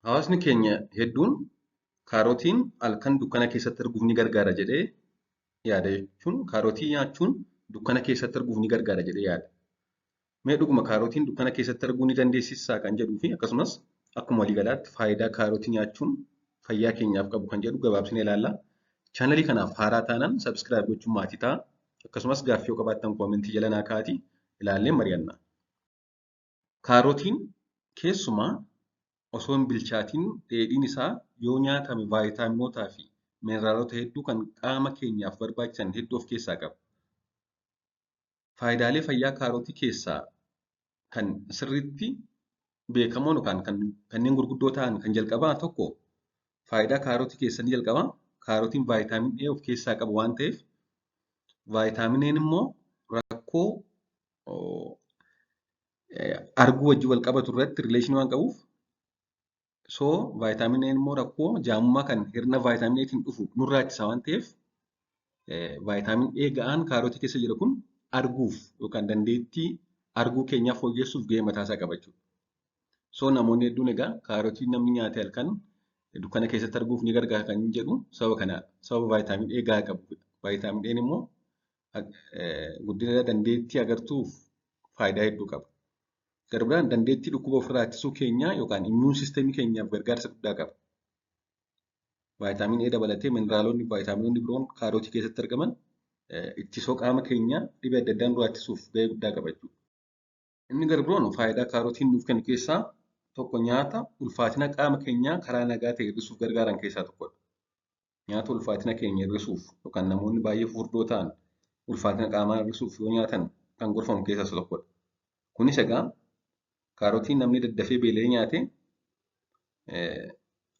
Hawaasni keenya hedduun kaarotiin halkan dukkana keessatti arguuf ni gargaara jedhee yaada jechuun kaarotii nyaachuun dukkana keessatti arguuf ni gargaara jedhee yaada. Mee dhuguma kaarotiin dukkana keessatti arguu ni dandeessisaa kan jedhuu fi akkasumas akkuma waliigalaatti faayidaa kaarotii nyaachuun fayyaa keenyaaf qabu kan jedhu gabaabsinee ilaalla. Chaanalii kanaaf haaraa taanaan sabskiraayib gochuun maatii ta'a. Akkasumas gaaffii yoo qabaattan koomentii jala naa kaa'aatii ilaallee mari'anna. Kaarotiin keessumaa osoo hin bilchaatiin dheedhiin isaa yoo nyaatame vaayitaaminotaa fi mineraalota hedduu kan qaama keenyaaf barbaachisan hedduu of keessaa qaba. Faayidaalee fayyaa kaarotii keessaa kan sirriitti beekamoon yookaan kanneen gurguddoo ta'an kan jalqabaa tokko faayidaa kaarotii keessaa ni jalqabaa. Kaarotiin vaayitaamin A of keessaa qaba waan ta'eef vaayitaamin immoo rakkoo arguu wajjin wal qabatu irratti rileeshinii waan qabuuf vaayitaamin A immoo rakkoo jaamummaa kan hirna vaayitaamin Atiin dhufu nurraa ittisa waan ta'eef vaayitaamin A ga'aan kaarotii keessa jiru kun arguuf yookaan dandeettii arguu keenyaa fooyyessuuf gahee mataasaa qaba jechuudha. Namoonni hedduun egaa kaarotii namni nyaate halkan dukkana keessatti arguuf ni gargaara kan jedhu sababa kana sababa vaayitaamin A ga'aa qabu. Vaayitaamin A immoo guddina dandeettii agartuuf faayidaa hedduu qaba. Garbiraan dandeettii dhukkuba ofirraa ittisuu keenyaa yookaan immuun siisteemii keenyaaf gargaarsa guddaa qaba. Vaayitaamin A dabalatee mineraalonni vaayitaaminoonni biroon kaarotii keessatti argaman ittisoo qaama keenyaa dhibee adda addaan nurraa ittisuuf gahee guddaa qaba jechuudha. Inni garbiroon faayidaa kaarotiin nuuf kennu keessaa tokko nyaata ulfaatina qaama keenyaa karaa nagaa ta'e hir'isuuf gargaaran keessaa tokkodha. Nyaata ulfaatina keenya hir'isuuf yookaan namoonni baay'ee furdoo ta'an ulfaatina qaamaa hir'isuuf yoo nyaatan kan gorfamu keessaa isa tokkodha. Kunis egaa kaarotiin namni daddafee beela'ee nyaate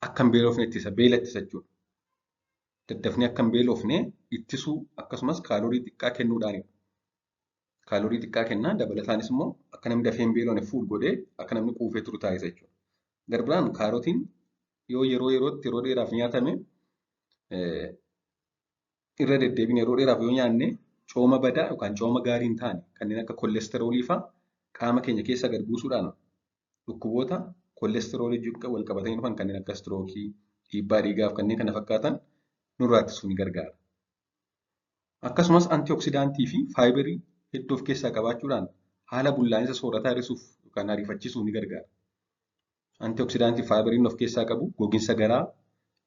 akka hin beelofne ittisa, beela ittisa jechuudha. Daddafnee akka hin beelofne ittisuu akkasumas kaaloorii xiqqaa kennuudhaanidha. Kaaloorii xiqqaa kennaa dabalataanis immoo akka namni dafee hin beelofne fuul godhee akka namni quufee turu taasisa jechuudha. Garbiraan kaarotiin yoo yeroo dheeraaf nyaatame irra deddeebiin yeroo dheeraaf yoo nyaanne cooma badaa yookaan cooma gaarii hin taane kanneen akka koolesteroolii fa'aa qaama keenya keessa gad buusuudhaan dhukkuboota koolesteroolii wajjin wal qabatanii dhufan kanneen akka istirookii, dhiibbaa dhiigaaf kanneen kana fakkaatan nurraa ittisuu ni gargaara. Akkasumas antioksidaantii fi faayibarii hedduu of keessaa qabaachuudhaan haala bullaa'insa soorataa hir'isuuf yookaan ariifachiisuuf ni gargaara. Antioksidaantii faayibariin of keessaa qabu gogiinsa garaa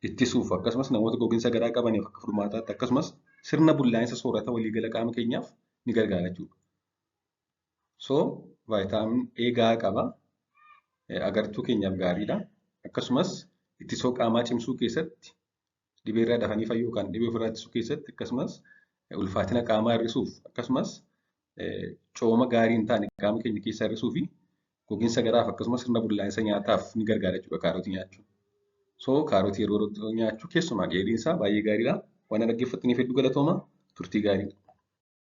ittisuuf akkasumas namoota gogiinsa garaa qabaniif akka furmaataatti akkasumas sirna bullaa'insa soorata waliigala qaama keenyaaf ni gargaara jechuudha. Vaayitaamin A ga'aa qaba. Agartuu keenyaaf gaariidha. Akkasumas ittisoo qaamaa cimsuu keessatti dhibeerraa dafanii fayyuu yookaan dhibee ofirraa ittisuu keessatti akkasumas ulfaatina qaamaa hir'isuuf akkasumas cooma gaarii hin taane qaama keenya keessaa hir'isuu fi gogiinsa garaaf akkasumas sirna bullaa'insa nyaataaf ni gargaara jechuudha kaarotii nyaachuun. Kaarotii yeroo nyaachuu keessumaa dheedhiin isaa baay'ee gaariidha. Waan dhaggeeffattaniif hedduu galatooma. Turtii gaarii.